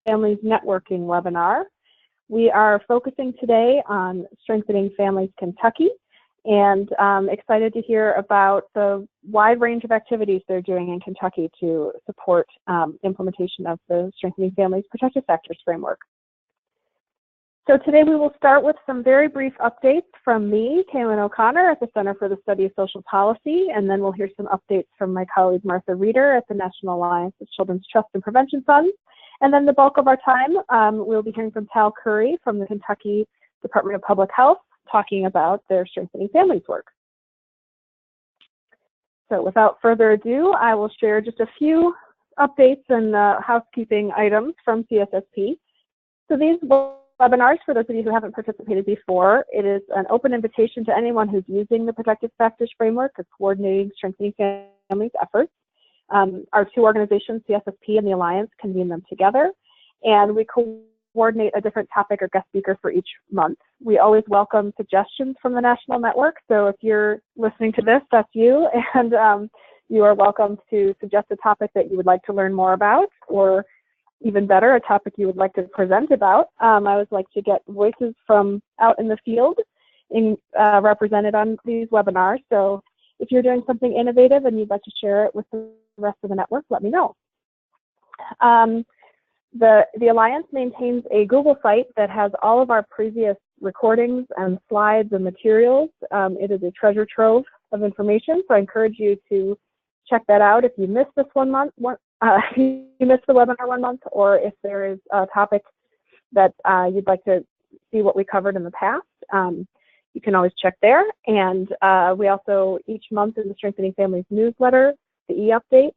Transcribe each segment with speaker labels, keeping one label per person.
Speaker 1: Families Networking webinar. We are focusing today on Strengthening Families Kentucky, and excited to hear about the wide range of activities they're doing in Kentucky to support implementation of the Strengthening Families Protective Factors framework. So today we will start with some very brief updates from me, Kaylin O'Connor, at the Center for the Study of Social Policy, and then we'll hear some updates from my colleague Martha Reeder at the National Alliance of Children's Trust and Prevention Funds. And then the bulk of our time, we'll be hearing from Tal Curry from the Kentucky Department of Public Health, talking about their Strengthening Families work. So without further ado, I will share just a few updates and housekeeping items from CSSP. So these webinars, for those of you who haven't participated before, it is an open invitation to anyone who's using the Protective Factors Framework or coordinating Strengthening Families efforts. Our two organizations, CSSP and the Alliance, convene them together, and we coordinate a different topic or guest speaker for each month. We always welcome suggestions from the national network, so if you're listening to this, that's you, and you are welcome to suggest a topic that you would like to learn more about, or even better, a topic you would like to present about. I always like to get voices from out in the field represented on these webinars. So if you're doing something innovative and you'd like to share it with the rest of the network, let me know. The Alliance maintains a Google site that has all of our previous recordings and slides and materials. It is a treasure trove of information, so I encourage you to check that out if you missed this if you missed the webinar 1 month, or if there is a topic that you'd like to see what we covered in the past, you can always check there. And we also, each month in the Strengthening Families newsletter, the e-update,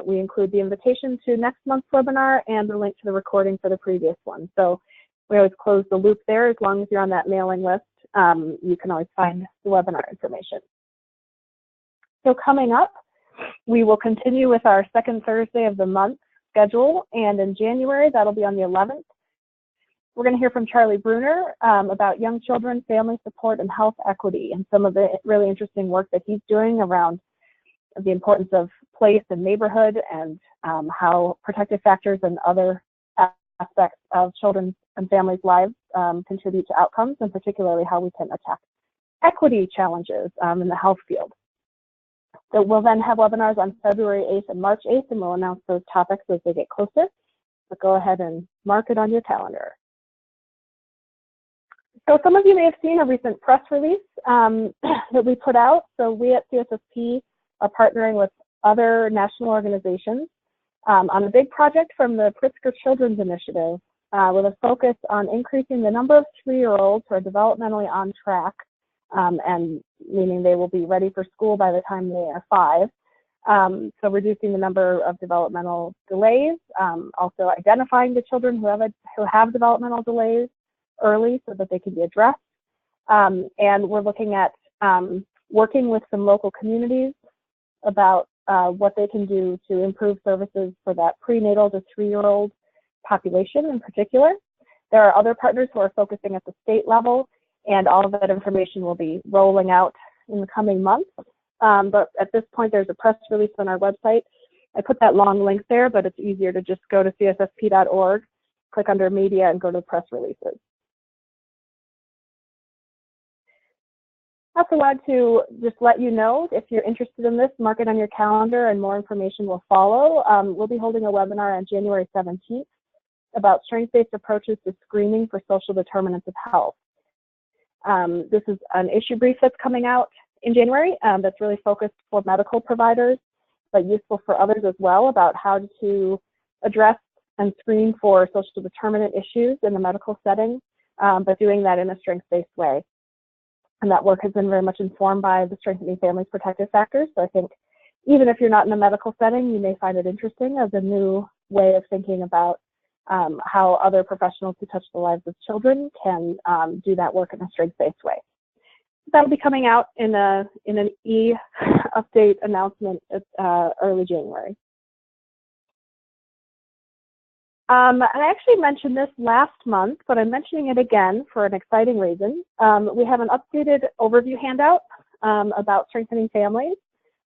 Speaker 1: we include the invitation to next month's webinar and the link to the recording for the previous one. So we always close the loop there. As long as you're on that mailing list, you can always find the webinar information. So coming up, we will continue with our second Thursday of the month schedule, and in January, that'll be on the 11th. We're going to hear from Charlie Bruner about young children, family support, and health equity, and some of the really interesting work that he's doing around the importance of place and neighborhood, and how protective factors and other aspects of children's and families' lives contribute to outcomes, and particularly how we can attack equity challenges in the health field. So we'll then have webinars on February 8th and March 8th, and we'll announce those topics as they get closer. So go ahead and mark it on your calendar. So some of you may have seen a recent press release that we put out. So we at CSSP are partnering with other national organizations on a big project from the Pritzker Children's Initiative with a focus on increasing the number of 3-year-olds who are developmentally on track, and meaning they will be ready for school by the time they are 5. So reducing the number of developmental delays, also identifying the children who have developmental delays early so that they can be addressed. And we're looking at working with some local communities about what they can do to improve services for that prenatal to 3-year-old population in particular. There are other partners who are focusing at the state level, and all of that information will be rolling out in the coming months. But at this point, there's a press release on our website. I put that long link there, but it's easier to just go to cssp.org, click under media, and go to press releases. I also want to just let you know, if you're interested in this, mark it on your calendar and more information will follow. We'll be holding a webinar on January 17th about strength-based approaches to screening for social determinants of health. This is an issue brief that's coming out in January that's really focused for medical providers, but useful for others as well, about how to address and screen for social determinant issues in the medical setting, but doing that in a strengths-based way. And that work has been very much informed by the Strengthening Families Protective Factors. So I think even if you're not in a medical setting, you may find it interesting as a new way of thinking about how other professionals who touch the lives of children can do that work in a strengths-based way. That'll be coming out in an e-update announcement early January. And I actually mentioned this last month, but I'm mentioning it again for an exciting reason. We have an updated overview handout about strengthening families.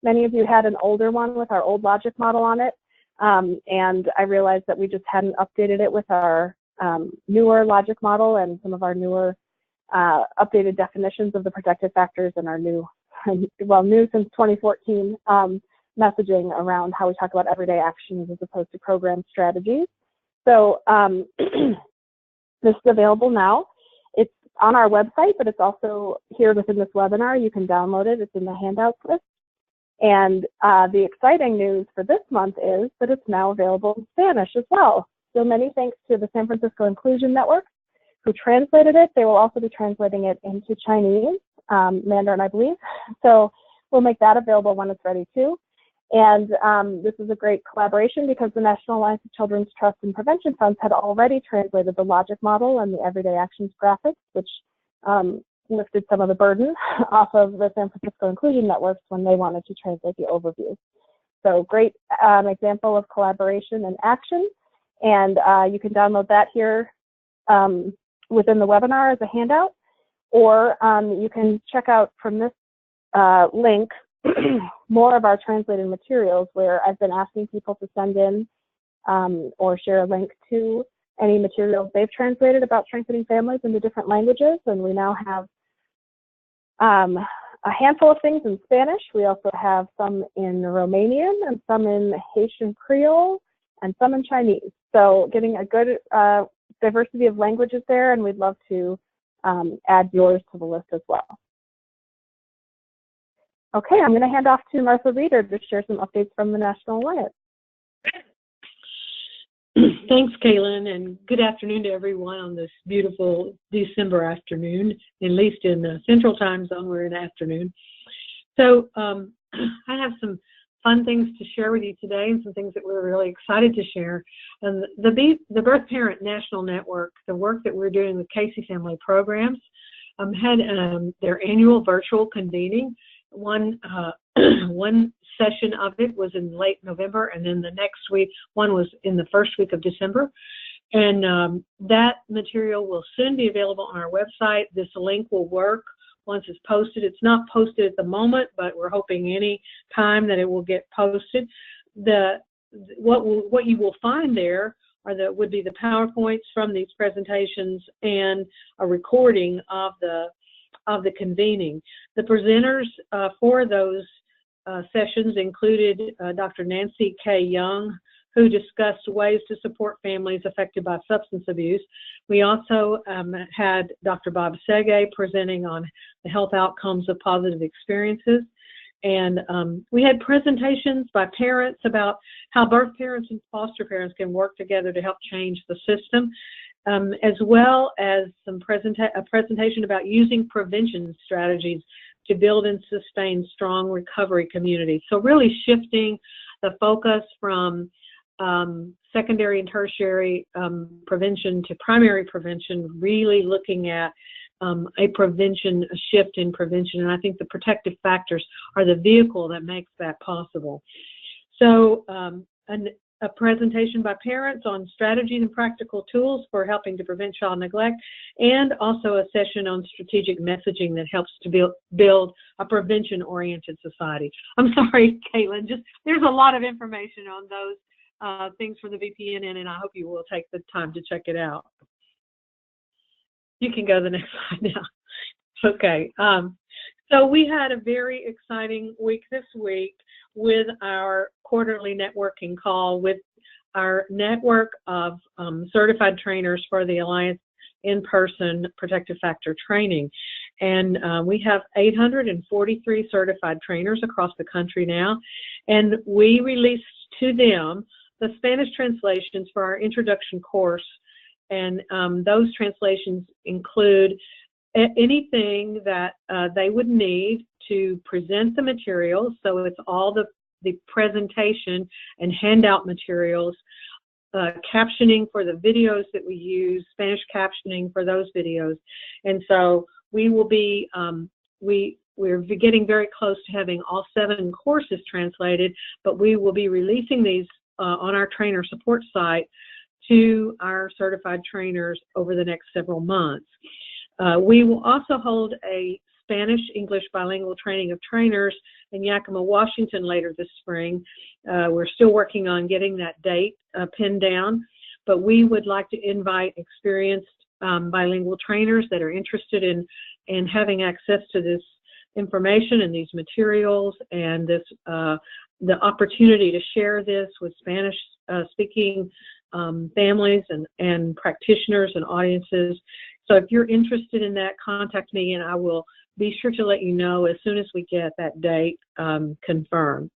Speaker 1: Many of you had an older one with our old logic model on it. and I realized that we just hadn't updated it with our newer logic model and some of our newer updated definitions of the protective factors and our new, well, new since 2014, messaging around how we talk about everyday actions as opposed to program strategies. So this is available now. It's on our website, but it's also here within this webinar. You can download it. It's in the handouts list. And the exciting news for this month is that it's now available in Spanish as well. So many thanks to the San Francisco Inclusion Network who translated it. They will also be translating it into Chinese, Mandarin, I believe. So we'll make that available when it's ready too. And this is a great collaboration because the National Alliance of Children's Trust and Prevention Funds had already translated the logic model and the everyday actions graphics, which lifted some of the burden off of the San Francisco Inclusion Networks when they wanted to translate the overview. So great example of collaboration and action. And you can download that here within the webinar as a handout, or you can check out from this link more of our translated materials, where I've been asking people to send in or share a link to any materials they've translated about strengthening families into different languages. And we now have a handful of things in Spanish. We also have some in Romanian and some in Haitian Creole and some in Chinese. So getting a good diversity of languages there, and we'd love to add yours to the list as well. Okay, I'm going to hand off to Martha Reeder to share some updates from the National Alliance.
Speaker 2: Thanks, Kaylin, and good afternoon to everyone on this beautiful December afternoon. At least in the Central Time Zone, we're in the afternoon. So I have some fun things to share with you today and some things that we're really excited to share. And the Birth Parent National Network, the work that we're doing with Casey Family Programs, had their annual virtual convening. One session of it was in late November, and then the next week, one was in the first week of December. And that material will soon be available on our website. This link will work once it's posted. It's not posted at the moment, but we're hoping any time that it will get posted. What you will find there would be the PowerPoints from these presentations and a recording of the convening. The presenters for those sessions included Dr. Nancy K. Young, who discussed ways to support families affected by substance abuse. We also had Dr. Bob Sege presenting on the health outcomes of positive experiences. And we had presentations by parents about how birth parents and foster parents can work together to help change the system, as well as a presentation about using prevention strategies to build and sustain strong recovery communities. So really shifting the focus from secondary and tertiary prevention to primary prevention, really looking at a shift in prevention. And I think the protective factors are the vehicle that makes that possible. So a presentation by parents on strategies and practical tools for helping to prevent child neglect, and also a session on strategic messaging that helps to build a prevention-oriented society. I'm sorry, Caitlin, there's a lot of information on those things from the BPNN, and I hope you will take the time to check it out. You can go to the next slide now. Okay, so we had a very exciting week this week with our quarterly networking call with our network of certified trainers for the Alliance in-person protective factor training. And we have 843 certified trainers across the country now, and we released to them the Spanish translations for our introduction course. And those translations include anything that they would need to present the materials. So it's all the presentation and handout materials, captioning for the videos that we use, Spanish captioning for those videos. And so we will be, we're getting very close to having all 7 courses translated, but we will be releasing these on our trainer support site to our certified trainers over the next several months. We will also hold a Spanish-English bilingual training of trainers in Yakima, Washington later this spring. We're still working on getting that date pinned down, but we would like to invite experienced bilingual trainers that are interested in having access to this information and these materials and this the opportunity to share this with Spanish speaking families and practitioners and audiences. So if you're interested in that, contact me and I will be sure to let you know as soon as we get that date confirmed.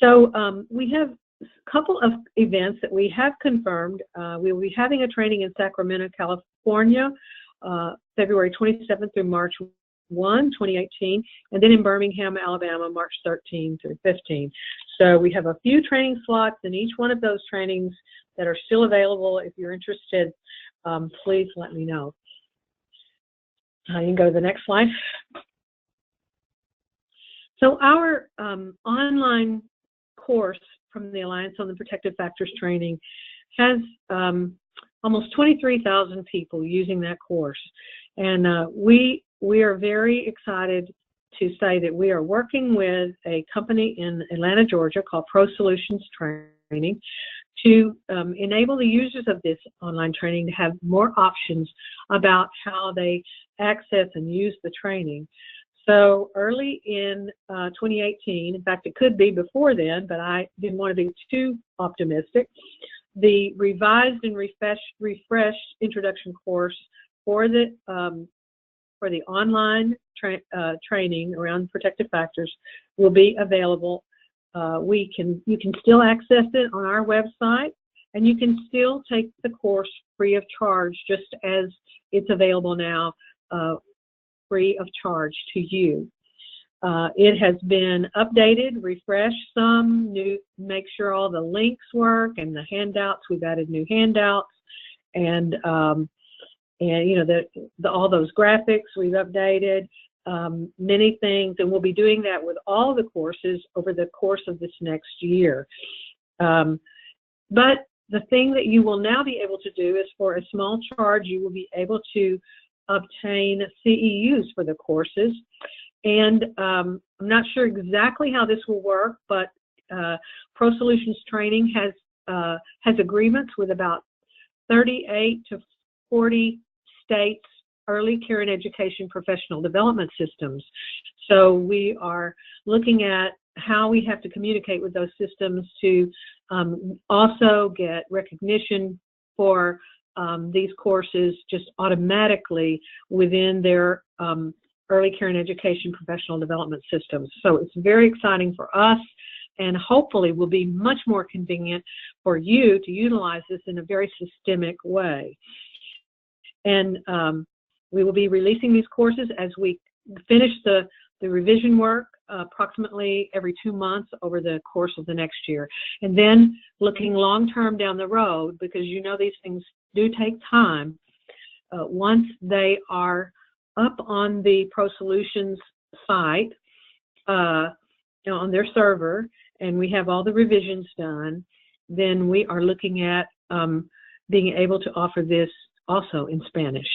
Speaker 2: So we have a couple of events that we have confirmed. We will be having a training in Sacramento, California, February 27th through March 1, 2018, and then in Birmingham, Alabama, March 13 through 15. So we have a few training slots in each one of those trainings that are still available. If you're interested, please let me know. You can go to the next slide. So our online course from the Alliance on the Protective Factors Training has almost 23,000 people using that course. And we are very excited to say that we are working with a company in Atlanta, Georgia called Pro Solutions Training to enable the users of this online training to have more options about how they access and use the training. So early in 2018, in fact, it could be before then, but I didn't want to be too optimistic, the revised and refreshed introduction course for the online training around protective factors will be available. You can still access it on our website, and you can still take the course free of charge, just as it's available now, free of charge to you. It has been updated, refreshed some, make sure all the links work, and the handouts, we've added new handouts, and you know, all those graphics we've updated, many things, and we'll be doing that with all the courses over the course of this next year. But the thing that you will now be able to do is, for a small charge, you will be able to obtain CEUs for the courses. And I'm not sure exactly how this will work, but Pro Solutions Training has agreements with about 38 to 40 states' early care and education professional development systems. So we are looking at how we have to communicate with those systems to also get recognition for these courses just automatically within their early care and education professional development systems. So it's very exciting for us, and hopefully will be much more convenient for you to utilize this in a very systemic way. And we will be releasing these courses as we finish the revision work approximately every 2 months over the course of the next year. And then looking long-term down the road, because you know these things do take time, once they are up on the Pro Solutions site, on their server, and we have all the revisions done, then we are looking at being able to offer this also in Spanish.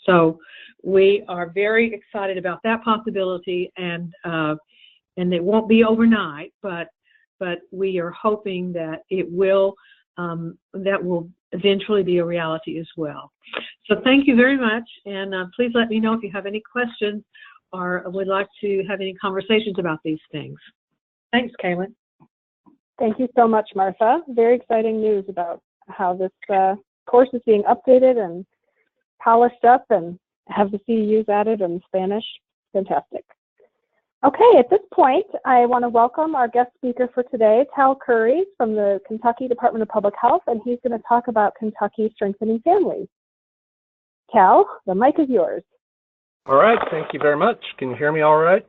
Speaker 2: So we are very excited about that possibility, and it won't be overnight, but we are hoping that it will, that will eventually be a reality as well. So thank you very much, and please let me know if you have any questions or would like to have any conversations about these things. Thanks, Kaylin.
Speaker 1: Thank you so much, Martha. Very exciting news about how this course is being updated and polished up and have the CEUs added in Spanish. Fantastic. Okay, at this point, I want to welcome our guest speaker for today, Tal Curry from the Kentucky Department of Public Health, and he's going to talk about Kentucky Strengthening Families. Tal, the mic is yours.
Speaker 3: All right, thank you very much. Can you hear me all right?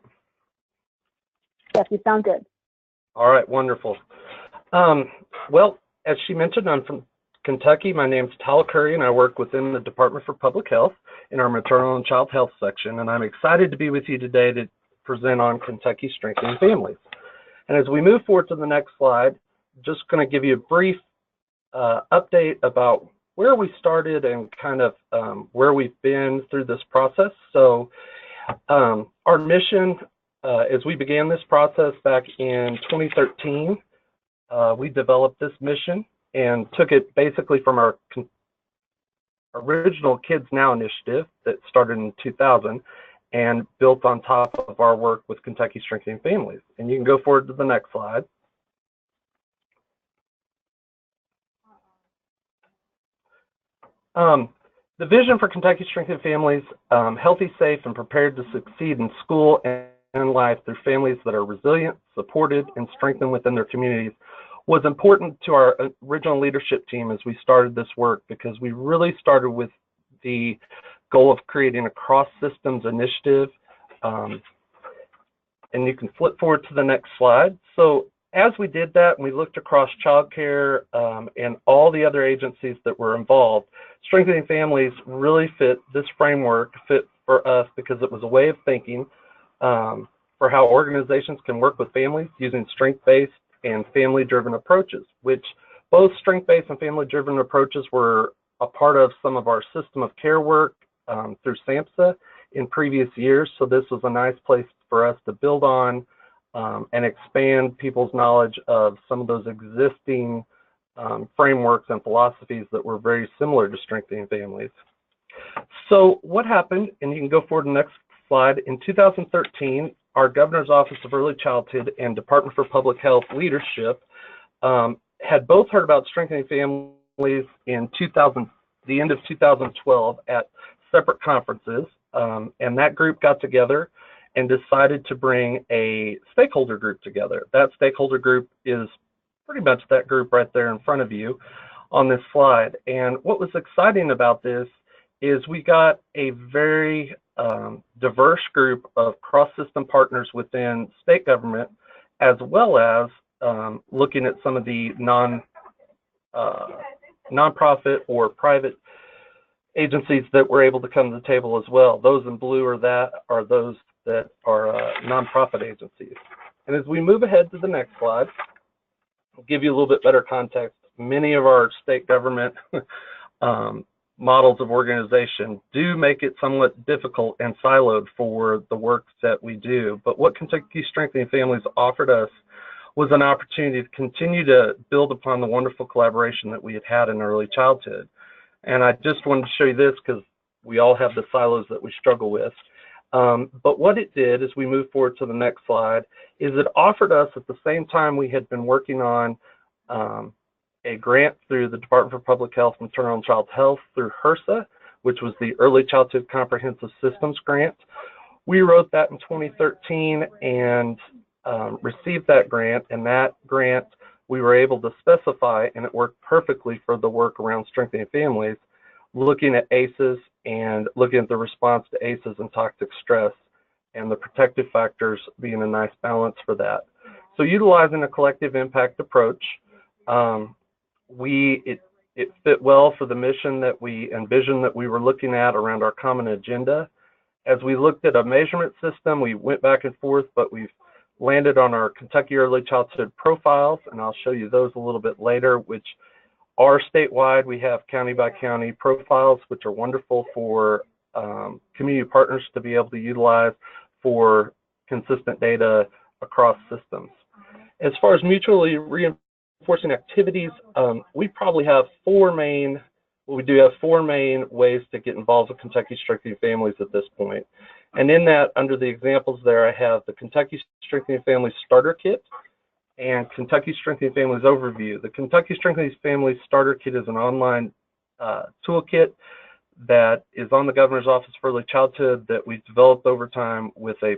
Speaker 1: Yes, you sound good.
Speaker 3: All right, wonderful. Well, as she mentioned, I'm from Kentucky. My name's Tal Curry, and I work within the Department for Public Health in our Maternal and Child Health section, and I'm excited to be with you today to present on Kentucky Strengthening Families. And as we move forward to the next slide, just going to give you a brief update about where we started and kind of where we've been through this process. So Our mission, as we began this process back in 2013, we developed this mission and took it basically from our original Kids Now initiative that started in 2000 and built on top of our work with Kentucky Strengthening Families. And you can go forward to the next slide. The vision for Kentucky Strengthening Families, healthy, safe, and prepared to succeed in school and life through families that are resilient, supported, and strengthened within their communities, was important to our original leadership team as we started this work, because we really started with the goal of creating a cross-systems initiative. And you can flip forward to the next slide. So as we did that, and we looked across childcare and all the other agencies that were involved, Strengthening Families really fit this framework, fit for us because it was a way of thinking for how organizations can work with families using strength-based and family-driven approaches, which both strength-based and family-driven approaches were a part of some of our system of care work through SAMHSA in previous years. So this was a nice place for us to build on and expand people's knowledge of some of those existing frameworks and philosophies that were very similar to Strengthening Families. So what happened, and you can go forward to the next slide, in 2013, our Governor's Office of Early Childhood and Department for Public Health leadership had both heard about Strengthening Families in the end of 2012 at separate conferences, and that group got together and decided to bring a stakeholder group together. That stakeholder group is pretty much that group right there in front of you on this slide. And what was exciting about this is we got a very diverse group of cross-system partners within state government, as well as looking at some of the nonprofit or private agencies that were able to come to the table as well. Those in blue are those that are nonprofit agencies. And as we move ahead to the next slide, I'll give you a little bit better context. Many of our state government models of organization do make it somewhat difficult and siloed for the work that we do. But what Kentucky Strengthening Families offered us was an opportunity to continue to build upon the wonderful collaboration that we had had in early childhood. And I just wanted to show you this because we all have the silos that we struggle with. But what it did, as we move forward to the next slide, is it offered us, at the same time we had been working on a grant through the Department for Public Health, Maternal and Child Health through HRSA, which was the Early Childhood Comprehensive Systems Grant. We wrote that in 2013 and received that grant, and that grant we were able to specify, and it worked perfectly for the work around Strengthening Families, looking at ACEs and looking at the response to ACEs and toxic stress, and the protective factors being a nice balance for that. So utilizing a collective impact approach, it fit well for the mission that we envisioned that we were looking at around our common agenda. As we looked at a measurement system, we went back and forth, but we've landed on our Kentucky Early Childhood profiles, and I'll show you those a little bit later, which are statewide. We have county by county profiles, which are wonderful for community partners to be able to utilize for consistent data across systems. As far as mutually reinforcing activities, we probably have four main ways to get involved with Kentucky Strengthening Families at this point. And in that, under the examples there, I have the Kentucky Strengthening Families Starter Kit and Kentucky Strengthening Families Overview. The Kentucky Strengthening Families Starter Kit is an online toolkit that is on the Governor's Office for Early Childhood that we've developed over time with a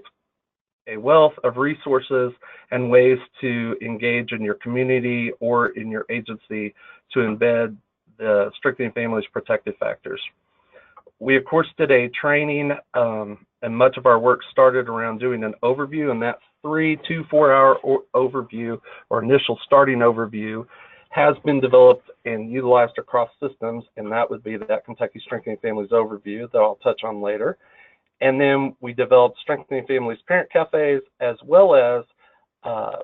Speaker 3: wealth of resources and ways to engage in your community or in your agency to embed the Strengthening Families protective factors. We, of course, did a training, and much of our work started around doing an overview, and that 3 to 4 hour overview or initial starting overview has been developed and utilized across systems, and that would be that Kentucky Strengthening Families Overview that I'll touch on later. And then we developed Strengthening Families Parent Cafés, as well as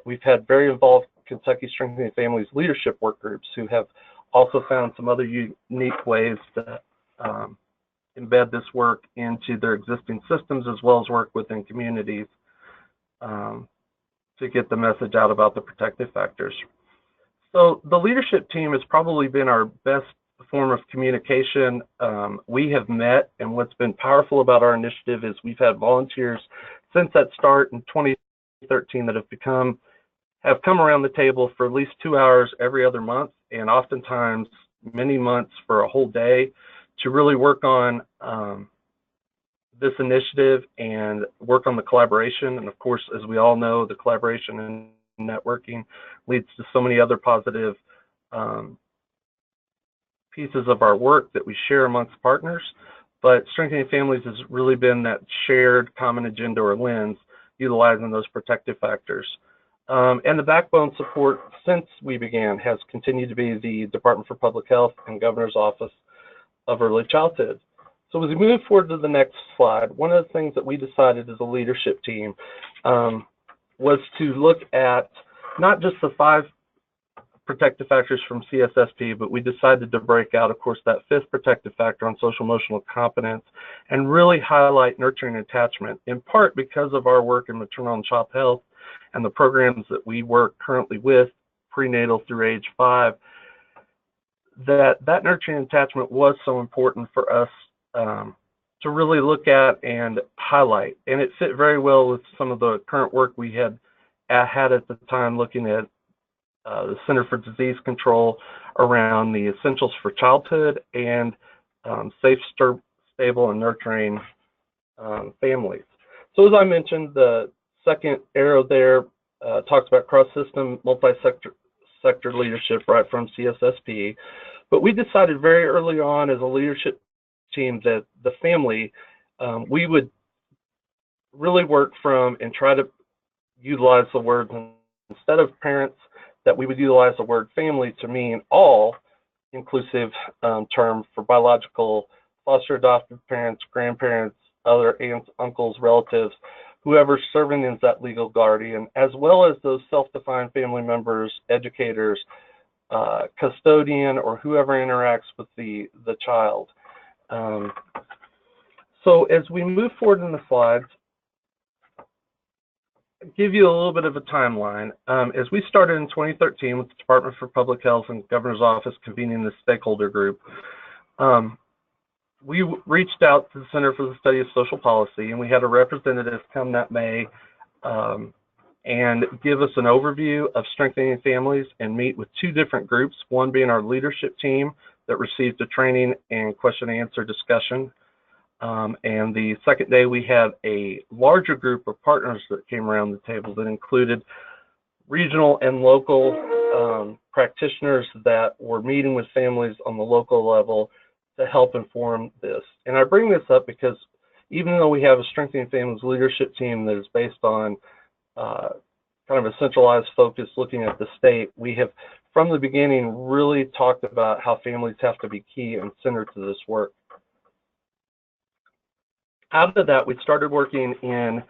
Speaker 3: we've had very involved Kentucky Strengthening Families leadership work groups who have also found some other unique ways to embed this work into their existing systems as well as work within communities to get the message out about the protective factors. So the leadership team has probably been our best form of communication. We have met, and what's been powerful about our initiative is we've had volunteers since that start in 2013 that have come around the table for at least 2 hours every other month, and oftentimes many months for a whole day to really work on this initiative and work on the collaboration. And of course, as we all know, the collaboration and networking leads to so many other positive pieces of our work that we share amongst partners. But Strengthening Families has really been that shared common agenda or lens utilizing those protective factors. And the backbone support since we began has continued to be the Department for Public Health and Governor's Office of Early Childhood. So as we move forward to the next slide, one of the things that we decided as a leadership team was to look at not just the 5 protective factors from CSSP, but we decided to break out, of course, that 5th protective factor on social emotional competence and really highlight nurturing attachment, in part because of our work in maternal and child health and the programs that we work currently with prenatal through age 5, that nurturing attachment was so important for us to really look at and highlight. And it fit very well with some of the current work we had at the time, looking at the Center for Disease Control around the essentials for childhood and safe, stable, and nurturing families. So as I mentioned, the second arrow there talks about cross-system, multi-sector leadership right from CSSP. But we decided very early on as a leadership team that the family, we would really work from and try to utilize the word, instead of parents, that we would utilize the word family to mean all inclusive term for biological, foster adoptive parents, grandparents, other aunts, uncles, relatives, whoever's serving as that legal guardian, as well as those self-defined family members, educators, custodian, or whoever interacts with the child. So as we move forward in the slides, give you a little bit of a timeline. As we started in 2013 with the Department for Public Health and Governor's Office convening the stakeholder group, we reached out to the Center for the Study of Social Policy, and we had a representative come that May and give us an overview of Strengthening Families and meet with 2 different groups, one being our leadership team that received a training and question and answer discussion. And the second day, we had a larger group of partners that came around the table that included regional and local practitioners that were meeting with families on the local level to help inform this. And I bring this up because even though we have a Strengthening Families leadership team that is based on kind of a centralized focus looking at the state, we have from the beginning really talked about how families have to be key and centered to this work. Out of that, we started working in,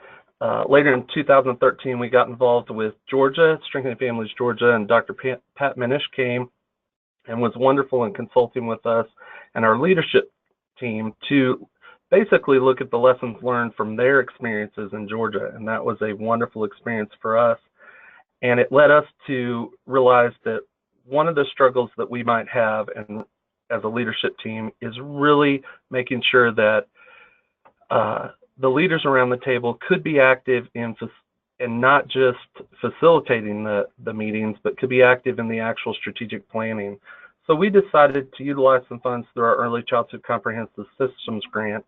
Speaker 3: later in 2013, we got involved with Georgia, Strengthening Families Georgia, and Dr. Pat Minish came and was wonderful in consulting with us and our leadership team to basically look at the lessons learned from their experiences in Georgia. And that was a wonderful experience for us. And it led us to realize that one of the struggles that we might have and as a leadership team is really making sure that the leaders around the table could be active in and not just facilitating the meetings, but could be active in the actual strategic planning. So we decided to utilize some funds through our Early Childhood Comprehensive Systems Grant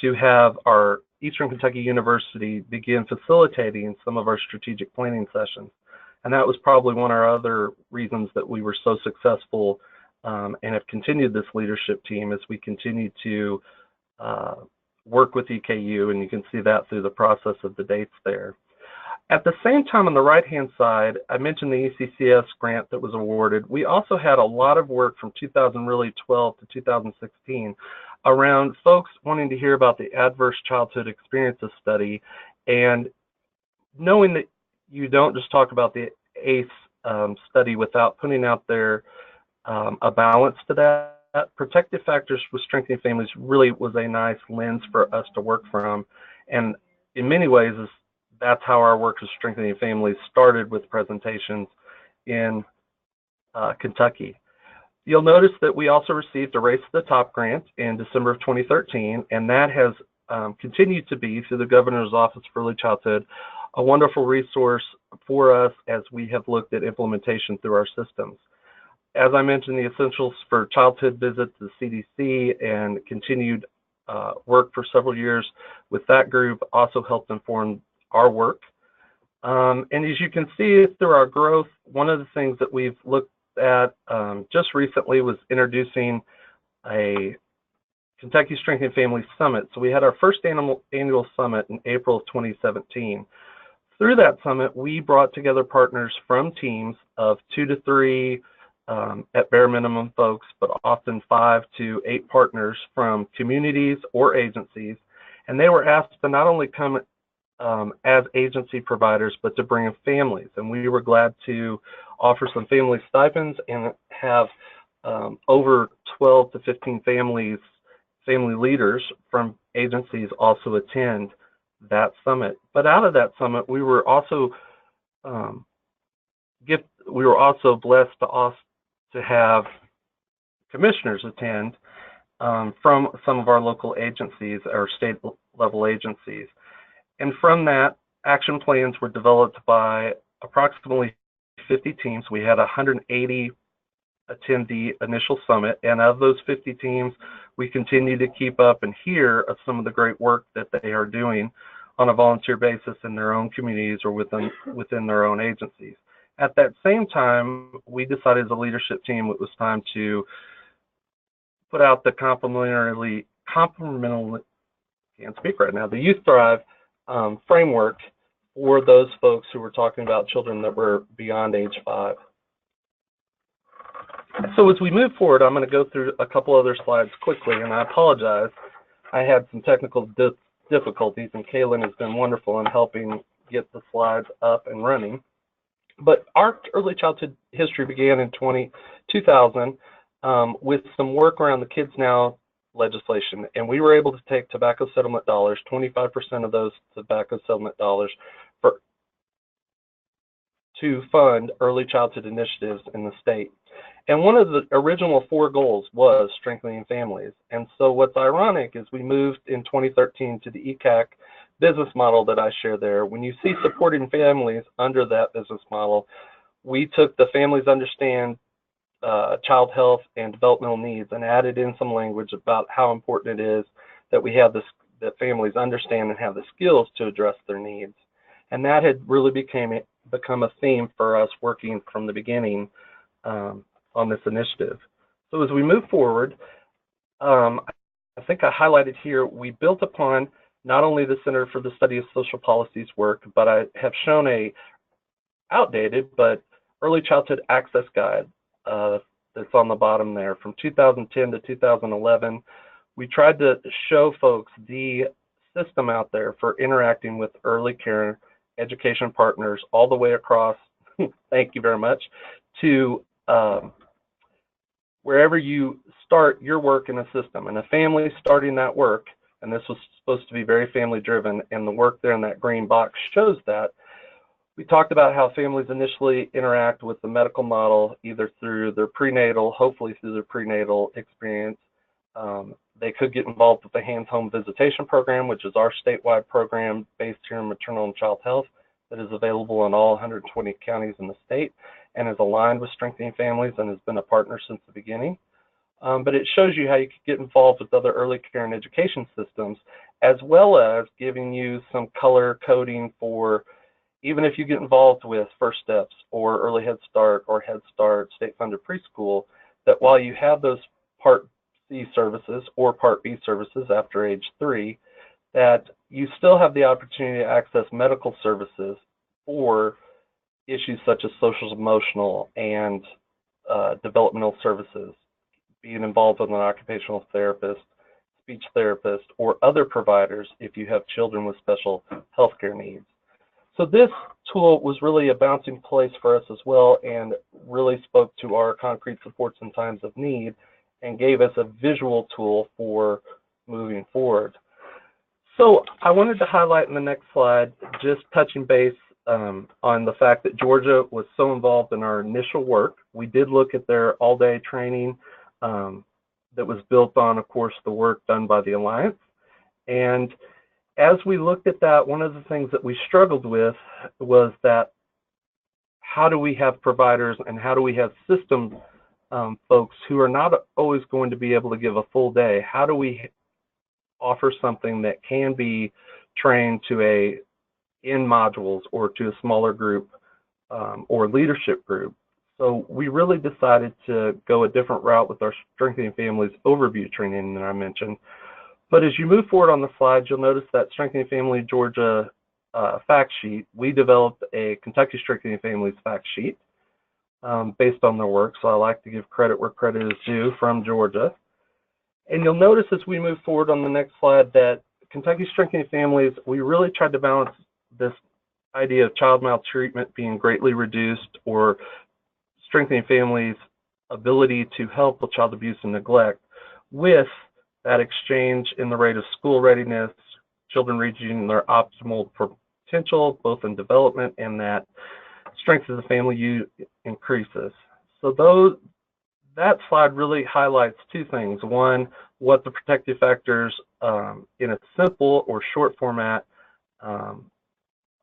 Speaker 3: to have our Eastern Kentucky University begin facilitating some of our strategic planning sessions. And that was probably one of our other reasons that we were so successful and have continued this leadership team as we continue to work with EKU, and you can see that through the process of the dates there. At the same time, on the right-hand side, I mentioned the ECCS grant that was awarded. We also had a lot of work from 2012 to 2016 around folks wanting to hear about the Adverse Childhood Experiences Study, and knowing that you don't just talk about the ACE study without putting out there a balance to that. protective factors with Strengthening Families really was a nice lens for us to work from, and in many ways, that's how our work with Strengthening Families started, with presentations in Kentucky. You'll notice that we also received a Race to the Top grant in December of 2013, and that has continued to be, through the Governor's Office for Early Childhood, a wonderful resource for us as we have looked at implementation through our systems. As I mentioned, the Essentials for Childhood visit to the CDC and continued work for several years with that group also helped inform our work. And as you can see through our growth, one of the things that we've looked at just recently was introducing a Kentucky Strengthening Families Summit. So we had our first annual summit in April of 2017. Through that summit, we brought together partners from teams of 2 to 3 at bare minimum folks, but often 5 to 8 partners from communities or agencies, and they were asked to not only come as agency providers, but to bring in families. And we were glad to offer some family stipends and have over 12 to 15 family leaders from agencies also attend that summit. But out of that summit, we were also blessed to have commissioners attend from some of our local agencies, or state level agencies. And from that, action plans were developed by approximately 50 teams. We had 180 attend the initial summit, and of those 50 teams, we continue to keep up and hear of some of the great work that they are doing on a volunteer basis in their own communities or within their own agencies. At that same time, we decided as a leadership team it was time to put out the the Youth Thrive framework for those folks who were talking about children that were beyond age 5. So as we move forward, I'm going to go through a couple other slides quickly, and I apologize. I had some technical difficulties, and Kaylin has been wonderful in helping get the slides up and running. But our early childhood history began in 2000 with some work around the Kids Now legislation, and we were able to take tobacco settlement dollars, 25% of those tobacco settlement dollars, to fund early childhood initiatives in the state. And one of the original 4 goals was strengthening families. And so what's ironic is we moved in 2013 to the ECAC business model that I share there. When you see supporting families under that business model, we took the Families Understand Child Health and Developmental Needs and added in some language about how important it is that we have this, that families understand and have the skills to address their needs. And that had really become a theme for us working from the beginning on this initiative. So as we move forward, I think I highlighted here, we built upon not only the Center for the Study of Social Policies work, but I have shown a outdated but early childhood access guide that's on the bottom there from 2010 to 2011. We tried to show folks the system out there for interacting with early care education partners all the way across, thank you very much, to wherever you start your work in a system. And a family starting that work, and this was supposed to be very family driven, and the work there in that green box shows that. We talked about how families initially interact with the medical model, either through their prenatal, hopefully through their prenatal experience. They could get involved with the Hands Home Visitation Program, which is our statewide program based here in maternal and child health that is available in all 120 counties in the state and is aligned with Strengthening Families and has been a partner since the beginning. But it shows you how you could get involved with other early care and education systems, as well as giving you some color coding for, even if you get involved with First Steps or Early Head Start or Head Start, state-funded preschool, that while you have those Part C services or Part B services after age 3, that you still have the opportunity to access medical services for issues such as social, emotional, and developmental services, being involved with an occupational therapist, speech therapist, or other providers if you have children with special healthcare needs. So this tool was really a bouncing place for us as well, and really spoke to our concrete supports in times of need, and gave us a visual tool for moving forward. So I wanted to highlight in the next slide, just touching base on the fact that Georgia was so involved in our initial work. We did look at their all-day training that was built on, of course, the work done by the Alliance. And as we looked at that, one of the things that we struggled with was that how do we have providers and how do we have system folks who are not always going to be able to give a full day? How do we offer something that can be trained to in modules or to a smaller group or leadership group? So we really decided to go a different route with our Strengthening Families overview training that I mentioned. But as you move forward on the slides, you'll notice that Strengthening Family Georgia fact sheet. We developed a Kentucky Strengthening Families fact sheet based on their work. So I like to give credit where credit is due from Georgia. And you'll notice as we move forward on the next slide that Kentucky Strengthening Families, we really tried to balance this idea of child maltreatment being greatly reduced or Strengthening Families' ability to help with child abuse and neglect with that exchange in the rate of school readiness, children reaching their optimal potential, both in development and that strength of the family increases. So that slide really highlights two things. One, what the protective factors in a simple or short format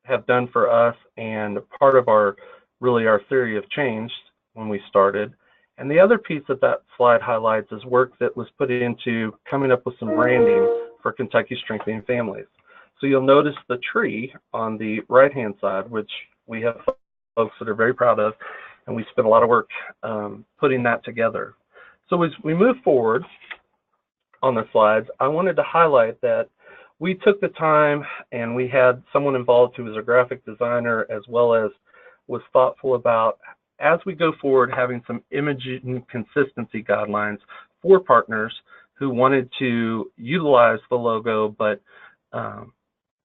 Speaker 3: have done for us, and part of our theory of change when we started. And the other piece that slide highlights is work that was put into coming up with some branding for Kentucky Strengthening Families. So you'll notice the tree on the right-hand side, which we have folks that are very proud of, and we spent a lot of work putting that together. So as we move forward on the slides, I wanted to highlight that we took the time and we had someone involved who was a graphic designer as well as was thoughtful about, as we go forward, having some imaging consistency guidelines for partners who wanted to utilize the logo but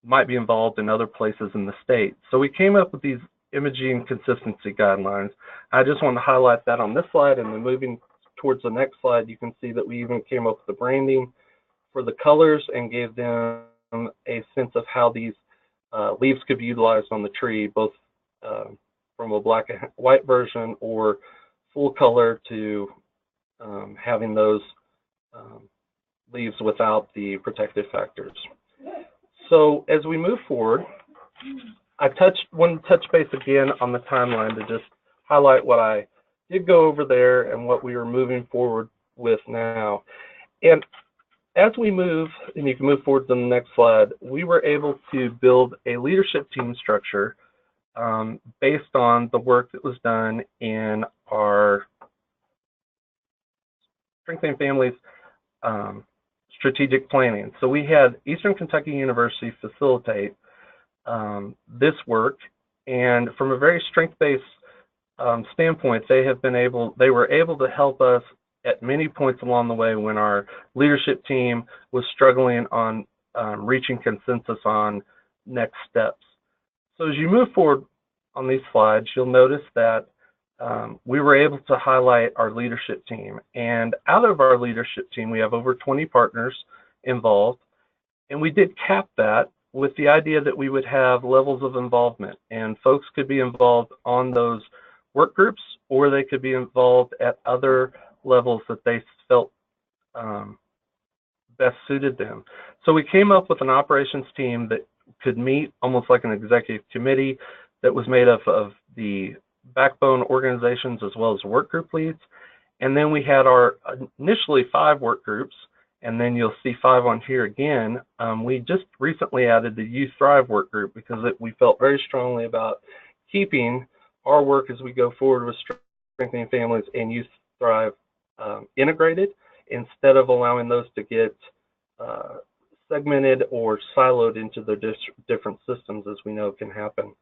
Speaker 3: might be involved in other places in the state. So we came up with these imaging consistency guidelines. I just want to highlight that on this slide, and then moving towards the next slide, you can see that we even came up with the branding for the colors and gave them a sense of how these leaves could be utilized on the tree, both from a black and white version or full color to having those leaves without the protective factors. So as we move forward, I want to touch base again on the timeline to just highlight what I did go over there and what we are moving forward with now. And as we move, and you can move forward to the next slide, we were able to build a leadership team structure based on the work that was done in our Strengthening Families strategic planning. So we had Eastern Kentucky University facilitate this work, and from a very strength-based standpoint, they were able to help us at many points along the way when our leadership team was struggling on reaching consensus on next steps. So as you move forward on these slides, you'll notice that we were able to highlight our leadership team. And out of our leadership team, we have over 20 partners involved. And we did cap that with the idea that we would have levels of involvement. And folks could be involved on those work groups, or they could be involved at other levels that they felt best suited them. So we came up with an operations team that could meet almost like an executive committee that was made up of the backbone organizations as well as work group leads. And then we had our initially 5 work groups, and then you'll see 5 on here again. We just recently added the Youth Thrive work group because we felt very strongly about keeping our work as we go forward with Strengthening Families and Youth Thrive integrated, instead of allowing those to get segmented or siloed into the different systems, as we know can happen.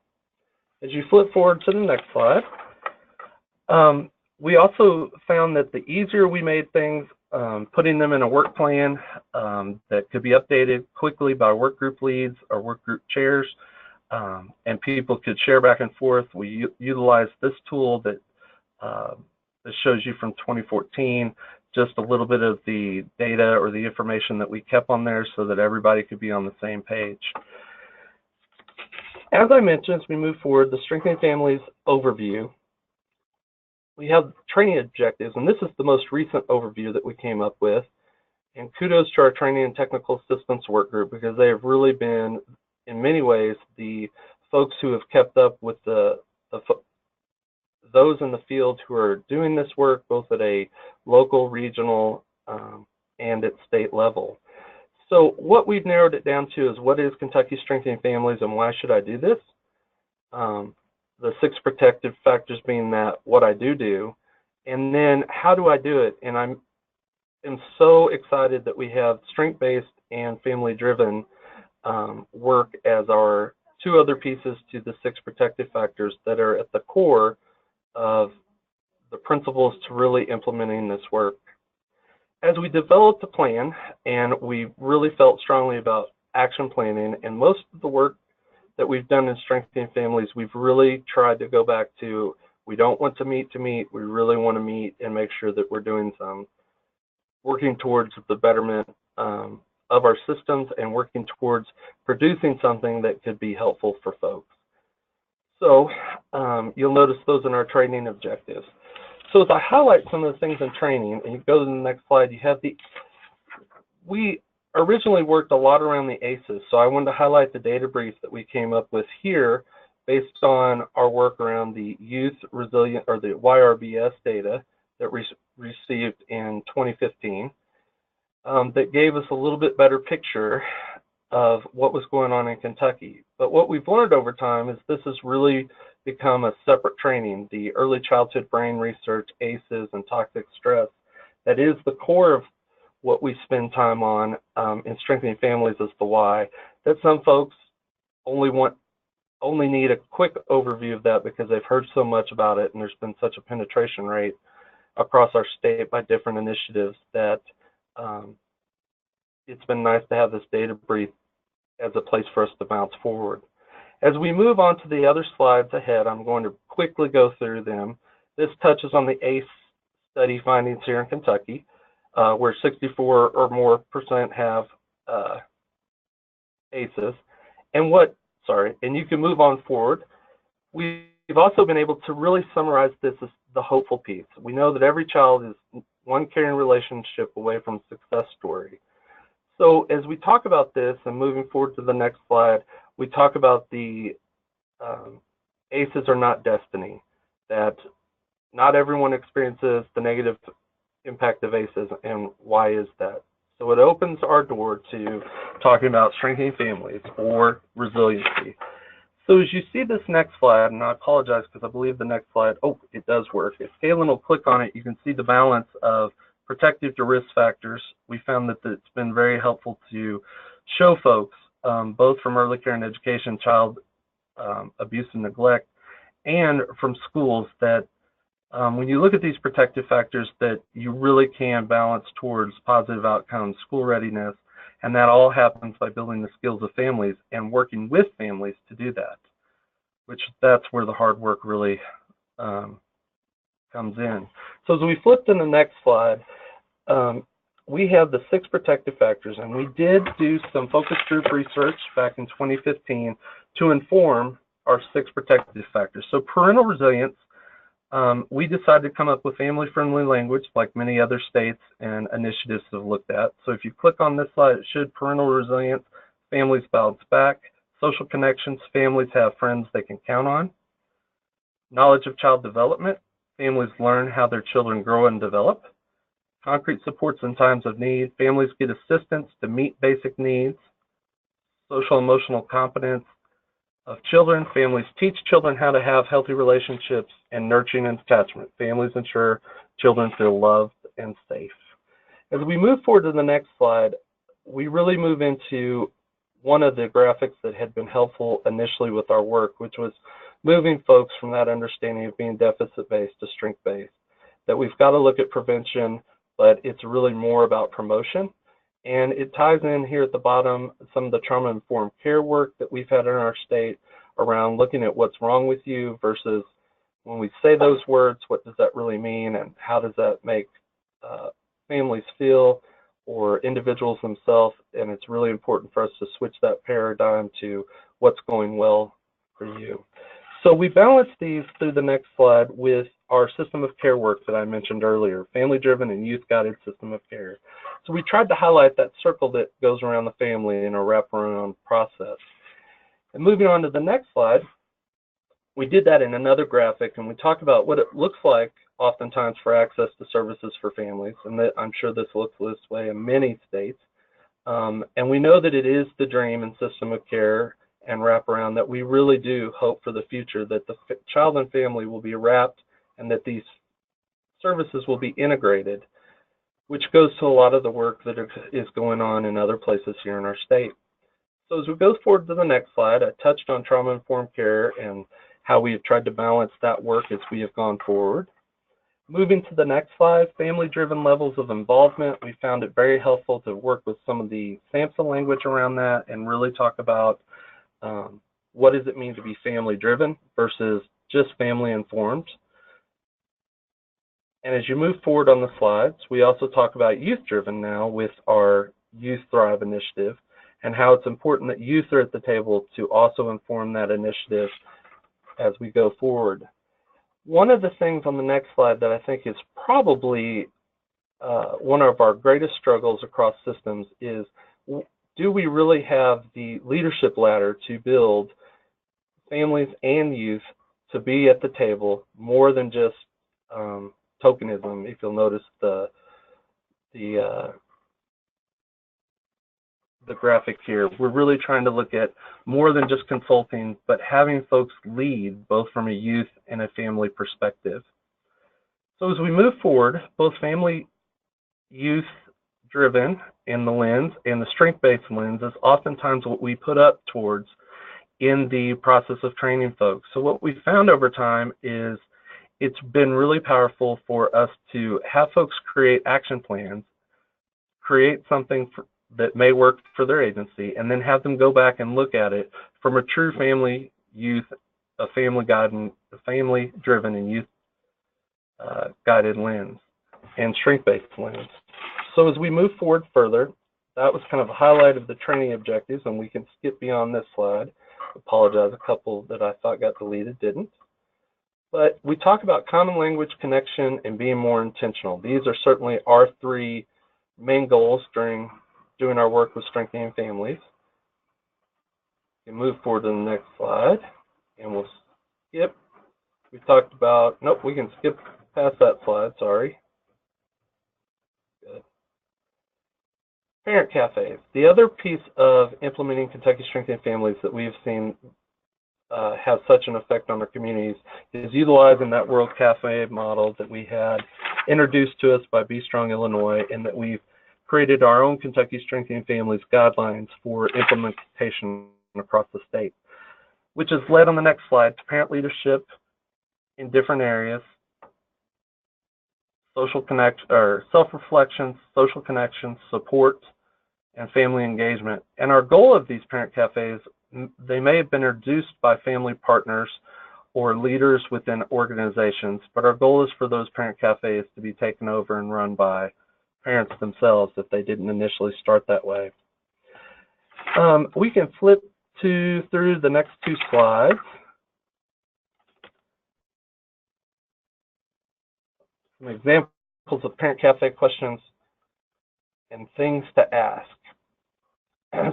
Speaker 3: As you flip forward to the next slide, we also found that the easier we made things, putting them in a work plan that could be updated quickly by work group leads or work group chairs, and people could share back and forth. We utilized this tool that shows you from 2014 just a little bit of the data or the information that we kept on there so that everybody could be on the same page. As I mentioned, as we move forward, the Strengthening Families overview, we have training objectives, and this is the most recent overview that we came up with. And kudos to our training and technical assistance work group, because they have really been, in many ways, the folks who have kept up with those in the field who are doing this work, both at a local, regional, and at state level. So what we've narrowed it down to is, what is Kentucky Strengthening Families and why should I do this? The 6 protective factors being that what I do, and then how do I do it? And I'm so excited that we have strength-based and family-driven work as our 2 other pieces to the 6 protective factors that are at the core of the principles to really implementing this work. As we developed the plan, and we really felt strongly about action planning, and most of the work that we've done in Strengthening Families, we've really tried to go back to, we don't want to meet, we really want to meet and make sure that we're doing some working towards the betterment of our systems and working towards producing something that could be helpful for folks. So you'll notice those in our training objectives. So as I highlight some of the things in training, and you go to the next slide, you have we originally worked a lot around the ACEs, so I wanted to highlight the data brief that we came up with here based on our work around the youth resilient, or the YRBS data that we received in 2015, that gave us a little bit better picture of what was going on in Kentucky. But what we've learned over time is this has really become a separate training, the early childhood brain research, ACEs, and toxic stress. That is the core of what we spend time on in Strengthening Families as the why. That some folks only need a quick overview of that because they've heard so much about it, and there's been such a penetration rate across our state by different initiatives that it's been nice to have this data brief as a place for us to bounce forward. As we move on to the other slides ahead, I'm going to quickly go through them. This touches on the ACE study findings here in Kentucky, where 64 or more % have ACEs. And and you can move on forward. We've also been able to really summarize this as the hopeful piece. We know that every child is one caring relationship away from success story. So as we talk about this and moving forward to the next slide, we talk about the ACEs are not destiny, that not everyone experiences the negative impact of ACEs, and why is that? So it opens our door to talking about strengthening families or resiliency. So as you see this next slide, and I apologize because I believe the next slide, it does work. If Kaylin will click on it, you can see the balance of protective to risk factors. We found that it's been very helpful to show folks, both from early care and education, child abuse and neglect, and from schools, that when you look at these protective factors, that you really can balance towards positive outcomes, school readiness, and that all happens by building the skills of families and working with families to do that, which that's where the hard work really comes in. So as we flip to the next slide, we have the 6 protective factors, and we did do some focus group research back in 2015 to inform our 6 protective factors. So parental resilience, we decided to come up with family-friendly language like many other states and initiatives have looked at. So if you click on this slide, it should parental resilience, families bounce back, social connections, families have friends they can count on, knowledge of child development, families learn how their children grow and develop, concrete supports in times of need, families get assistance to meet basic needs, social emotional competence of children, families teach children how to have healthy relationships, and nurturing and attachment. Families ensure children feel loved and safe. As we move forward to the next slide, we really move into one of the graphics that had been helpful initially with our work, which was moving folks from that understanding of being deficit-based to strength-based, that we've got to look at prevention, but it's really more about promotion. And it ties in here at the bottom some of the trauma-informed care work that we've had in our state around looking at what's wrong with you versus when we say those words, what does that really mean, and how does that make families feel or individuals themselves, and it's really important for us to switch that paradigm to what's going well for you. So we balance these through the next slide with our system of care work that I mentioned earlier, family-driven and youth-guided system of care. So we tried to highlight that circle that goes around the family in a wraparound process. And moving on to the next slide, we did that in another graphic, and we talked about what it looks like oftentimes for access to services for families, and that I'm sure this looks this way in many states. And we know that it is the dream and system of care and wraparound that we really do hope for the future, that the child and family will be wrapped and that these services will be integrated, which goes to a lot of the work that is going on in other places here in our state. So as we go forward to the next slide, I touched on trauma-informed care and how we have tried to balance that work as we have gone forward. Moving to the next slide, family-driven levels of involvement. We found it very helpful to work with some of the SAMHSA language around that and really talk about what does it mean to be family-driven versus just family-informed. And as you move forward on the slides, we also talk about youth-driven now with our Youth Thrive initiative and how it's important that youth are at the table to also inform that initiative as we go forward. One of the things on the next slide that I think is probably one of our greatest struggles across systems is, do we really have the leadership ladder to build families and youth to be at the table more than just tokenism? If you'll notice the graphic here, we're really trying to look at more than just consulting, but having folks lead both from a youth and a family perspective. So as we move forward, both family, youth driven in the lens and the strength-based lens is oftentimes what we put up towards in the process of training folks. So what we found over time is it's been really powerful for us to have folks create action plans, create something that may work for their agency, and then have them go back and look at it from a true family, youth, a family-driven and youth guided lens and strength-based lens. So as we move forward further, that was kind of a highlight of the training objectives, and we can skip beyond this slide. Apologize, a couple that I thought got deleted didn't. But we talk about common language connection and being more intentional. These are certainly our three main goals during doing our work with Strengthening Families. We can move forward to the next slide, and we'll skip. We talked about, nope, we can skip past that slide, sorry. Good. Parent cafes. The other piece of implementing Kentucky Strengthening Families that we've seen have such an effect on our communities is utilizing that World Cafe model that we had introduced to us by Be Strong Illinois, and that we've created our own Kentucky Strengthening Families guidelines for implementation across the state, which is led on the next slide to parent leadership in different areas, social connection or self-reflection, social connections, support, and family engagement. And our goal of these parent cafes, they may have been introduced by family partners or leaders within organizations, but our goal is for those parent cafes to be taken over and run by parents themselves if they didn't initially start that way. We can flip through the next two slides. Some examples of parent cafe questions and things to ask.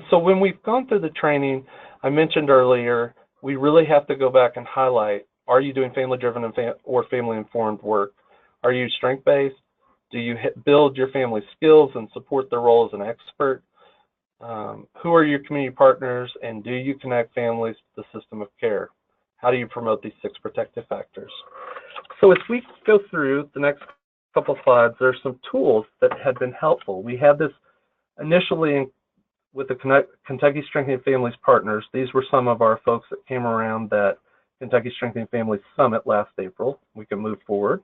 Speaker 3: So when we've gone through the training, I mentioned earlier, we really have to go back and highlight, are you doing family-driven or family-informed work? Are you strength-based? Do you build your family skills and support their role as an expert? Who are your community partners, and do you connect families to the system of care? How do you promote these 6 protective factors? So as we go through the next couple slides, there's some tools that have been helpful. We had this initially with the Kentucky Strengthening Families partners. These were some of our folks that came around that Kentucky Strengthening Families Summit last April. We can move forward.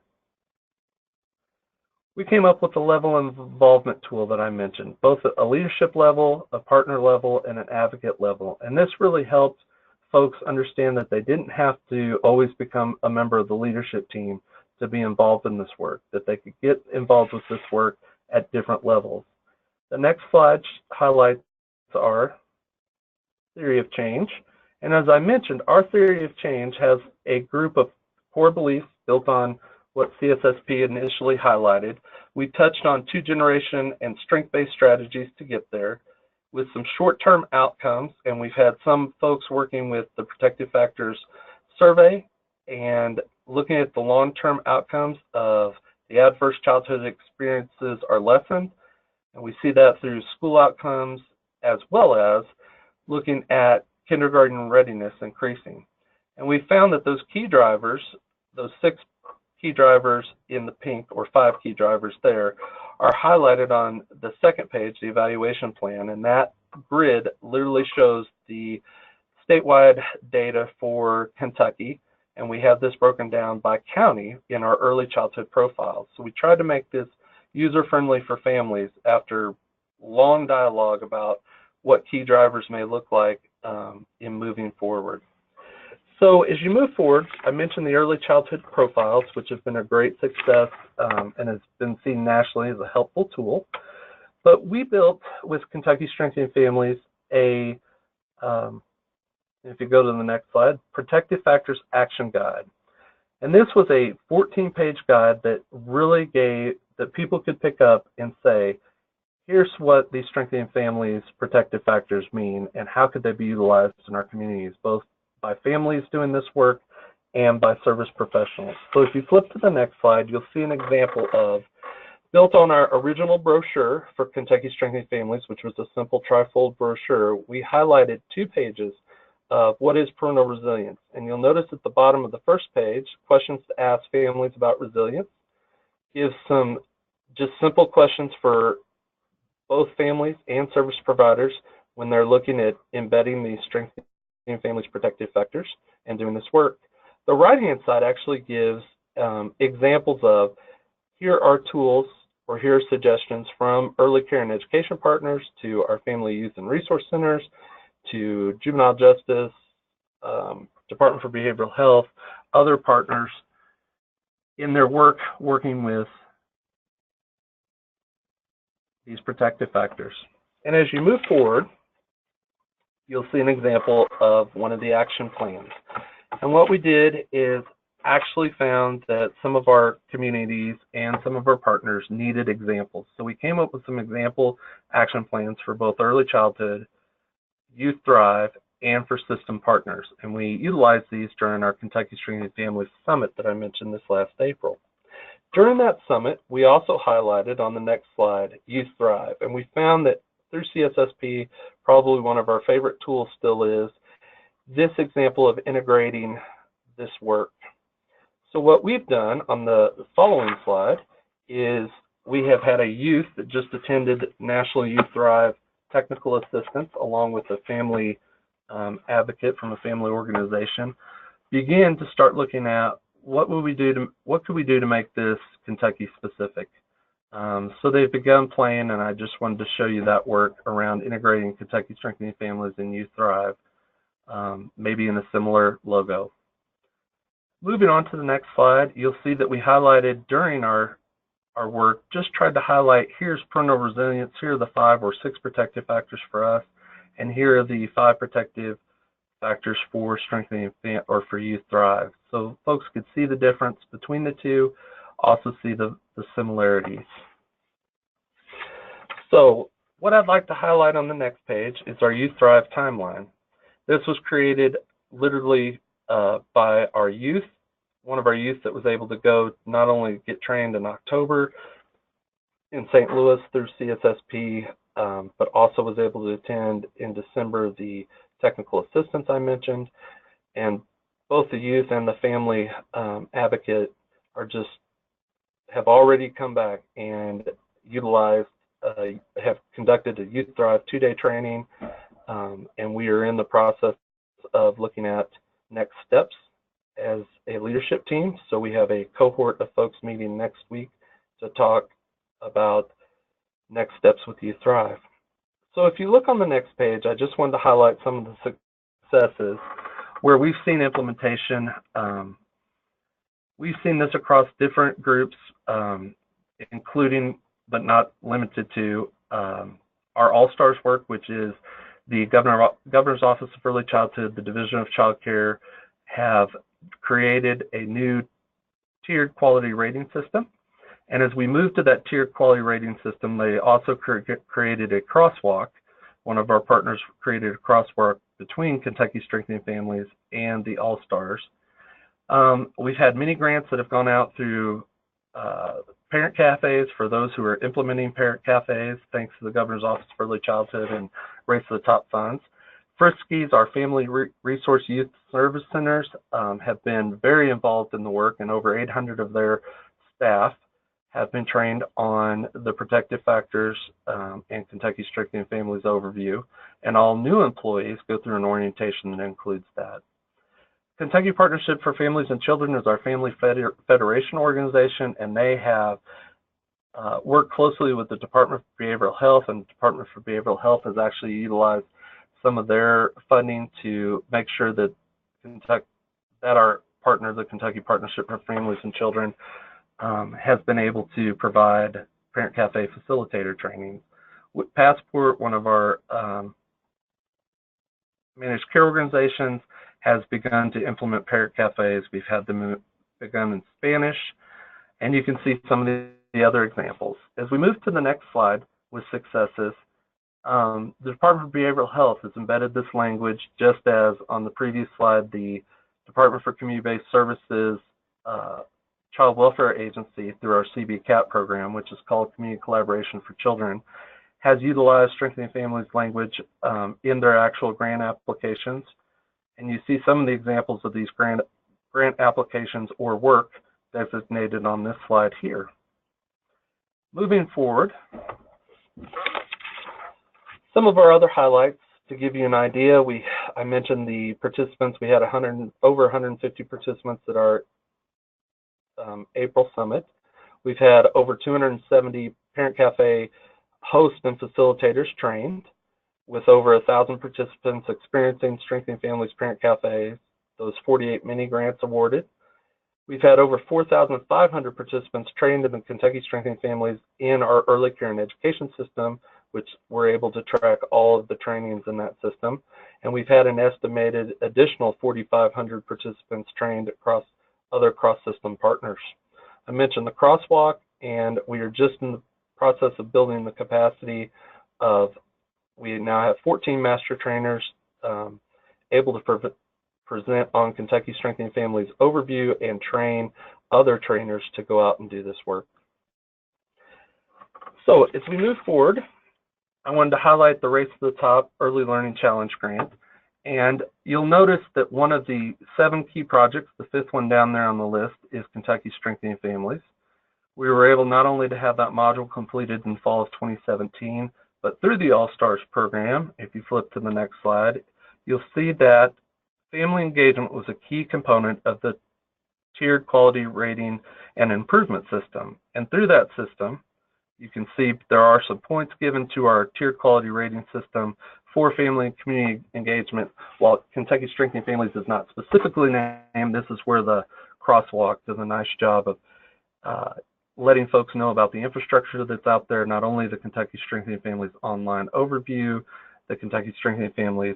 Speaker 3: We came up with a level of involvement tool that I mentioned, both at a leadership level, a partner level, and an advocate level. And this really helped folks understand that they didn't have to always become a member of the leadership team to be involved in this work, that they could get involved with this work at different levels. The next slide highlights our theory of change. And as I mentioned, our theory of change has a group of core beliefs built on what CSSP initially highlighted. We touched on 2-generation and strength-based strategies to get there with some short-term outcomes, and we've had some folks working with the protective factors survey and looking at the long-term outcomes of the adverse childhood experiences are lessened, and we see that through school outcomes as well as looking at kindergarten readiness increasing. And we found that those key drivers, those 6 key drivers in the pink, or 5 key drivers there, are highlighted on the second page, the evaluation plan, and that grid literally shows the statewide data for Kentucky, and we have this broken down by county in our early childhood profiles. So we tried to make this user-friendly for families after long dialogue about what key drivers may look like in moving forward. So as you move forward, I mentioned the early childhood profiles, which have been a great success and has been seen nationally as a helpful tool. But we built with Kentucky Strengthening Families a, if you go to the next slide, Protective Factors Action Guide. And this was a 14-page guide that really that people could pick up and say, here's what these Strengthening Families protective factors mean and how could they be utilized in our communities, both by families doing this work and by service professionals. So if you flip to the next slide, you'll see an example of, built on our original brochure for Kentucky Strengthening Families, which was a simple trifold brochure, we highlighted 2 pages of what is parental resilience. And you'll notice at the bottom of the first page, questions to ask families about resilience, gives some just simple questions for both families and service providers when they're looking at embedding these Strengthening Families protective factors and doing this work. The right-hand side actually gives examples of, here are tools or here are suggestions from early care and education partners to our family, youth, and resource centers to juvenile justice, Department for Behavioral Health, other partners in their work working with these protective factors. And as you move forward, you'll see an example of one of the action plans. And what we did is actually found that some of our communities and some of our partners needed examples. So we came up with some example action plans for both early childhood, Youth Thrive, and for system partners. And we utilized these during our Kentucky Strengthening Families Summit that I mentioned this last April. During that summit, we also highlighted on the next slide, Youth Thrive. And we found that through CSSP, probably one of our favorite tools still is this example of integrating this work. So what we've done on the following slide is we have had a youth that just attended National Youth Thrive technical assistance along with a family advocate from a family organization, begin to start looking at what could we do to make this Kentucky specific. So they've begun playing, and I just wanted to show you that work around integrating Kentucky Strengthening Families and Youth Thrive, maybe in a similar logo. Moving on to the next slide, you'll see that we highlighted during our work, just tried to highlight, here's parental resilience, here are the 5 or 6 protective factors for us, and here are the 5 protective factors for Strengthening or for Youth Thrive. So folks could see the difference between the two, also see the similarities. So what I'd like to highlight on the next page is our Youth Thrive timeline. This was created literally by our youth, one of our youth that was able to go not only get trained in October in St. Louis through CSSP, but also was able to attend in December the technical assistance I mentioned. And both the youth and the family advocate have already come back and utilized, have conducted a Youth Thrive 2-day training, and we are in the process of looking at next steps as a leadership team. So we have a cohort of folks meeting next week to talk about next steps with Youth Thrive. So if you look on the next page, I just wanted to highlight some of the successes where we've seen implementation. We've seen this across different groups, including but not limited to, our All-Stars work, which is the Governor's Office of Early Childhood, the Division of Child Care, have created a new tiered quality rating system. And as we move to that tiered quality rating system, they also created a crosswalk. One of our partners created a crosswalk between Kentucky Strengthening Families and the All-Stars. We've had many grants that have gone out through parent cafes for those who are implementing parent cafes, thanks to the Governor's Office for Early Childhood and Race to the Top funds. Friskies, our Family Resource Youth Service Centers, have been very involved in the work, and over 800 of their staff have been trained on the protective factors and Kentucky Strengthening Families overview, and all new employees go through an orientation that includes that. Kentucky Partnership for Families and Children is our family federation organization, and they have worked closely with the Department of Behavioral Health, and the Department for Behavioral Health has actually utilized some of their funding to make sure that our partner, the Kentucky Partnership for Families and Children, has been able to provide parent cafe facilitator training. With Passport, one of our managed care organizations, has begun to implement parent cafes. We've had them begun in Spanish, and you can see some of the other examples. As we move to the next slide with successes, the Department of Behavioral Health has embedded this language, just as on the previous slide, the Department for Community-Based Services Child Welfare Agency, through our CB-CAP program, which is called Community Collaboration for Children, has utilized Strengthening Families language in their actual grant applications. And you see some of the examples of these grant applications or work designated on this slide here. Moving forward, some of our other highlights to give you an idea. I mentioned the participants. We had over 150 participants at our April summit. We've had over 270 parent cafe hosts and facilitators trained, with over 1,000 participants experiencing Strengthening Families Parent Cafes, those 48 mini grants awarded. We've had over 4,500 participants trained in the Kentucky Strengthening Families in our early care and education system, which we're able to track all of the trainings in that system. And we've had an estimated additional 4,500 participants trained across other cross-system partners. I mentioned the crosswalk, and we are just in the process of building the capacity of, we now have 14 master trainers able to present on Kentucky Strengthening Families overview and train other trainers to go out and do this work. So as we move forward, I wanted to highlight the Race to the Top Early Learning Challenge Grant. And you'll notice that one of the 7 key projects, the 5th one down there on the list, is Kentucky Strengthening Families. We were able not only to have that module completed in fall of 2017, but through the All-Stars program, if you flip to the next slide, you'll see that family engagement was a key component of the tiered quality rating and improvement system. And through that system, you can see there are some points given to our tiered quality rating system for family and community engagement. While Kentucky Strengthening Families is not specifically named, this is where the crosswalk does a nice job of letting folks know about the infrastructure that's out there, not only the Kentucky Strengthening Families online overview, the Kentucky Strengthening Families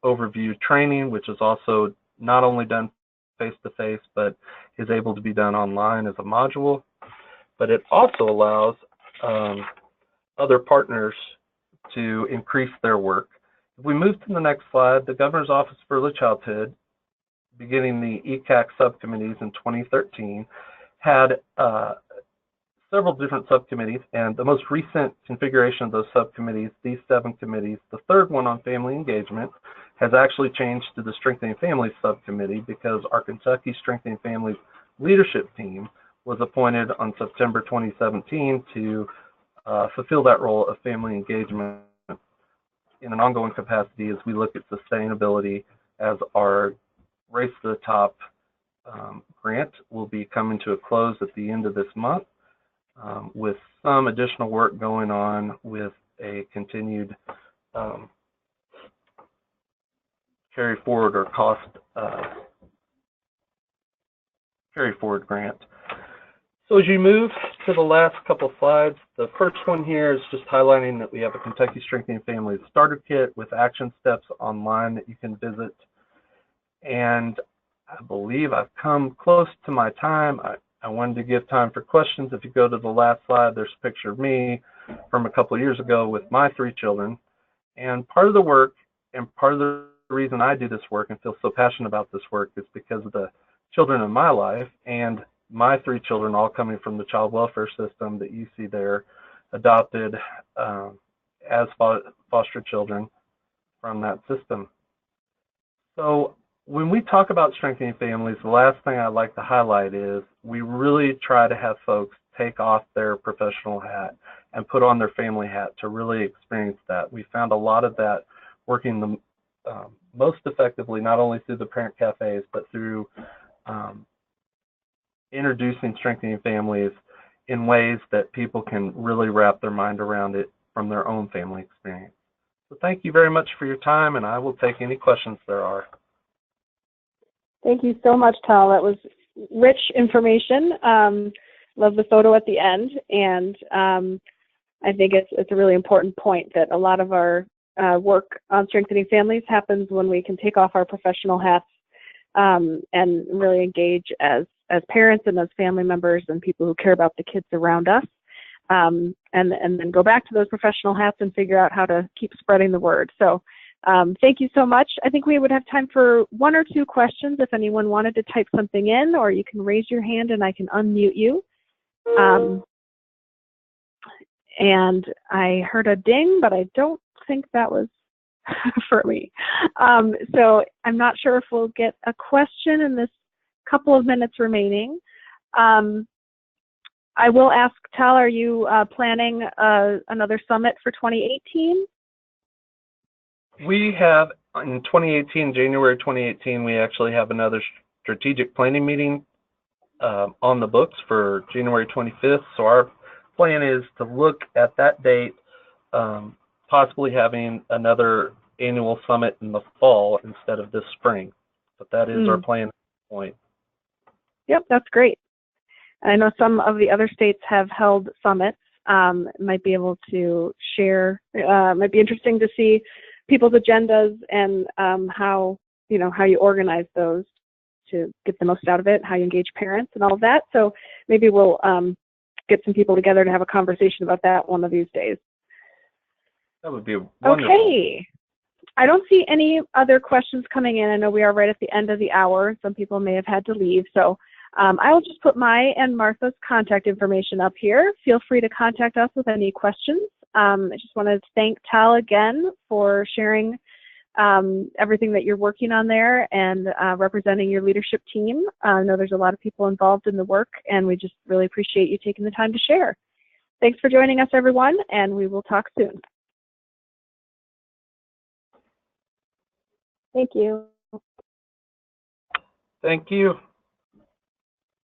Speaker 3: overview training, which is also not only done face-to-face, but is able to be done online as a module. But it also allows other partners to increase their work. If we move to the next slide, the Governor's Office for Early Childhood, beginning the ECAC subcommittees in 2013, had several different subcommittees, and the most recent configuration of those subcommittees, these 7 committees, the 3rd one on family engagement, has actually changed to the Strengthening Families subcommittee because our Kentucky Strengthening Families leadership team was appointed on September 2017 to fulfill that role of family engagement in an ongoing capacity as we look at sustainability, as our Race to the Top grant will be coming to a close at the end of this month, with some additional work going on with a continued carry forward or cost carry forward grant. So as you move to the last couple slides, the first one here is just highlighting that we have a Kentucky Strengthening Families Starter Kit with action steps online that you can visit. And I believe I've come close to my time. I wanted to give time for questions. If you go to the last slide, there's a picture of me from a couple of years ago with my 3 children. And part of the work and part of the reason I do this work and feel so passionate about this work is because of the children in my life and my 3 children all coming from the child welfare system that you see there, adopted as foster children from that system. So when we talk about strengthening families, the last thing I'd like to highlight is we really try to have folks take off their professional hat and put on their family hat to really experience that. We found a lot of that working the most effectively, not only through the parent cafes, but through introducing strengthening families in ways that people can really wrap their mind around it from their own family experience. So thank you very much for your time, and I will take any questions there are.
Speaker 1: Thank you so much, Tal. That was rich information. Love the photo at the end, and I think it's a really important point that a lot of our work on strengthening families happens when we can take off our professional hats and really engage as parents and as family members and people who care about the kids around us, and then go back to those professional hats and figure out how to keep spreading the word. So thank you so much. I think we would have time for 1 or 2 questions if anyone wanted to type something in, or you can raise your hand and I can unmute you. And I heard a ding, but I don't think that was for me. So I'm not sure if we'll get a question in this couple of minutes remaining. I will ask, Tal, are you planning another summit for 2018?
Speaker 3: We have, in 2018, January 2018, we actually have another strategic planning meeting on the books for January 25th. So our plan is to look at that date, possibly having another annual summit in the fall instead of this spring. But that is our plan at this point.
Speaker 1: Yep, that's great. I know some of the other states have held summits. Might be able to share. Might be interesting to see people's agendas and how you organize those to get the most out of it, how you engage parents and all of that. So maybe we'll get some people together to have a conversation about that one of these days.
Speaker 3: That would be wonderful.
Speaker 1: Okay. I don't see any other questions coming in. I know we are right at the end of the hour. Some people may have had to leave. So I will just put my and Martha's contact information up here. Feel free to contact us with any questions. I just want to thank Tal again for sharing everything that you're working on there and representing your leadership team. I know there's a lot of people involved in the work, and we just really appreciate you taking the time to share. Thanks for joining us, everyone, and we will talk soon. Thank you.
Speaker 3: Thank you.